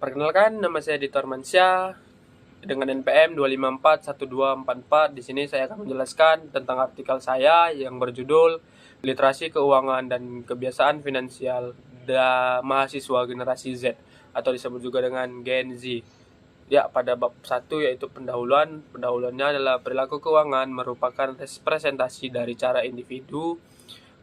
Perkenalkan, nama saya Dito Armansyah dengan NPM 2541244. Di sini saya akan menjelaskan tentang artikel saya yang berjudul Literasi Keuangan dan Kebiasaan Finansial Mahasiswa Generasi Z atau disebut juga dengan Gen Z. Ya, pada bab 1 yaitu pendahuluan. Pendahuluannya adalah perilaku keuangan merupakan representasi dari cara individu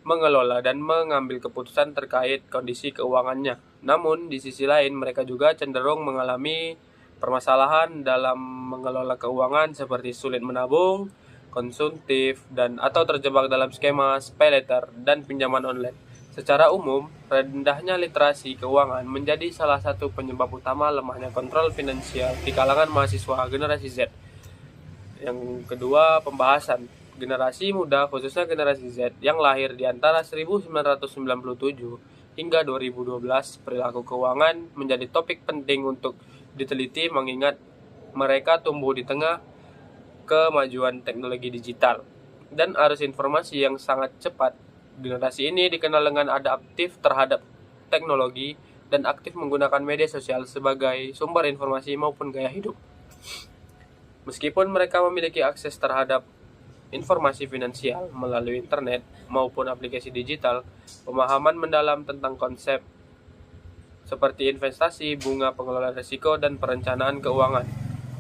mengelola dan mengambil keputusan terkait kondisi keuangannya. Namun, di sisi lain mereka juga cenderung mengalami permasalahan dalam mengelola keuangan seperti sulit menabung, konsumtif, dan atau terjebak dalam skema pay later dan pinjaman online. Secara umum, rendahnya literasi keuangan menjadi salah satu penyebab utama lemahnya kontrol finansial di kalangan mahasiswa generasi Z. Yang kedua, pembahasan. Generasi muda, khususnya generasi Z, yang lahir di antara 1997 hingga 2012, perilaku keuangan menjadi topik penting untuk diteliti mengingat mereka tumbuh di tengah kemajuan teknologi digital dan arus informasi yang sangat cepat. Generasi ini dikenal dengan adaptif terhadap teknologi dan aktif menggunakan media sosial sebagai sumber informasi maupun gaya hidup. Meskipun mereka memiliki akses terhadap informasi finansial melalui internet maupun aplikasi digital, pemahaman mendalam tentang konsep seperti investasi, bunga, pengelolaan risiko, dan perencanaan keuangan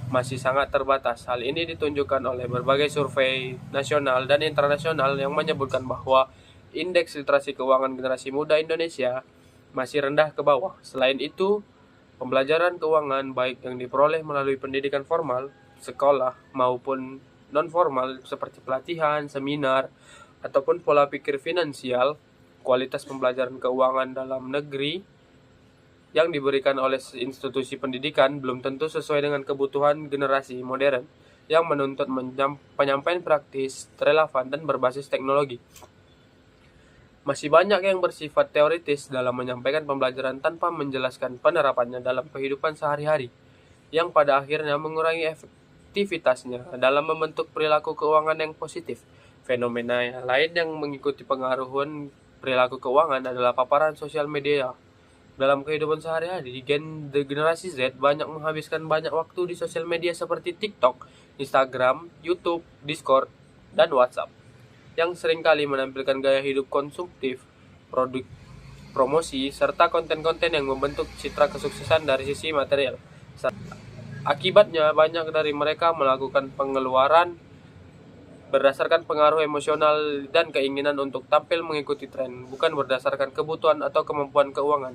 masih sangat terbatas. Hal ini ditunjukkan oleh berbagai survei nasional dan internasional yang menyebutkan bahwa indeks literasi keuangan generasi muda Indonesia masih rendah ke bawah. Selain itu, pembelajaran keuangan baik yang diperoleh melalui pendidikan formal, sekolah, maupun non-formal seperti pelatihan, seminar, ataupun pola pikir finansial, kualitas pembelajaran keuangan dalam negeri yang diberikan oleh institusi pendidikan belum tentu sesuai dengan kebutuhan generasi modern yang menuntut penyampaian praktis, relevan, dan berbasis teknologi. Masih banyak yang bersifat teoritis dalam menyampaikan pembelajaran tanpa menjelaskan penerapannya dalam kehidupan sehari-hari, yang pada akhirnya mengurangi aktivitasnya dalam membentuk perilaku keuangan yang positif. Fenomena yang lain yang mengikuti pengaruhan perilaku keuangan adalah paparan sosial media. Dalam kehidupan sehari-hari, generasi Z banyak menghabiskan banyak waktu di sosial media seperti TikTok, Instagram, YouTube, Discord, dan WhatsApp, yang seringkali menampilkan gaya hidup konsumtif, produk promosi, serta konten-konten yang membentuk citra kesuksesan dari sisi material. Akibatnya, banyak dari mereka melakukan pengeluaran berdasarkan pengaruh emosional dan keinginan untuk tampil mengikuti tren, bukan berdasarkan kebutuhan atau kemampuan keuangan.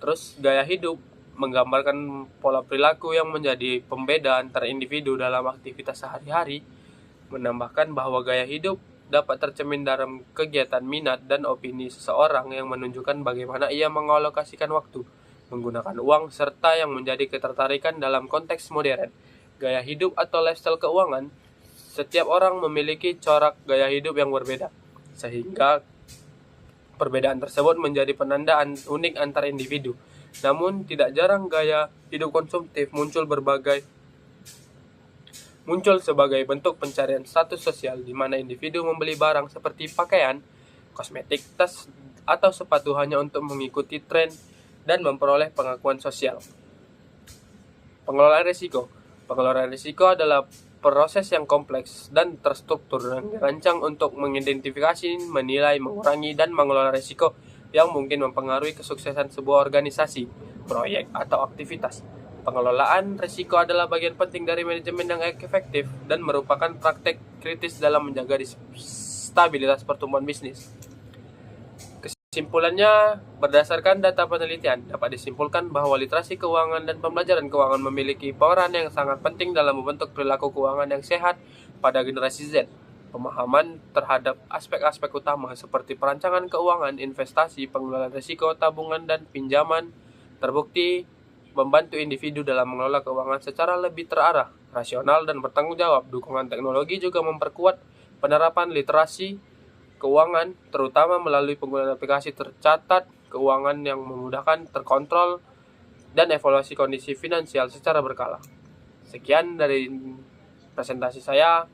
Terus, gaya hidup menggambarkan pola perilaku yang menjadi pembeda antar individu dalam aktivitas sehari-hari, menambahkan bahwa gaya hidup dapat tercermin dalam kegiatan minat dan opini seseorang yang menunjukkan bagaimana ia mengalokasikan waktu, menggunakan uang, serta yang menjadi ketertarikan dalam konteks modern. Gaya hidup atau lifestyle keuangan, setiap orang memiliki corak gaya hidup yang berbeda, sehingga perbedaan tersebut menjadi penanda unik antar individu. Namun, tidak jarang gaya hidup konsumtif muncul sebagai bentuk pencarian status sosial, di mana individu membeli barang seperti pakaian, kosmetik, tas, atau sepatu hanya untuk mengikuti tren dan memperoleh pengakuan sosial. Pengelolaan risiko. Pengelolaan risiko adalah proses yang kompleks dan terstruktur dan dirancang untuk mengidentifikasi, menilai, mengurangi, dan mengelola risiko yang mungkin mempengaruhi kesuksesan sebuah organisasi, proyek, atau aktivitas. Pengelolaan risiko adalah bagian penting dari manajemen yang efektif dan merupakan praktek kritis dalam menjaga stabilitas pertumbuhan bisnis. Kesimpulannya, berdasarkan data penelitian, dapat disimpulkan bahwa literasi keuangan dan pembelajaran keuangan memiliki peran yang sangat penting dalam membentuk perilaku keuangan yang sehat pada generasi Z. Pemahaman terhadap aspek-aspek utama seperti perancangan keuangan, investasi, pengelolaan risiko, tabungan, dan pinjaman terbukti membantu individu dalam mengelola keuangan secara lebih terarah, rasional, dan bertanggung jawab. Dukungan teknologi juga memperkuat penerapan literasi keuangan, terutama melalui penggunaan aplikasi tercatat keuangan yang memudahkan terkontrol dan evaluasi kondisi finansial secara berkala. Sekian dari presentasi saya.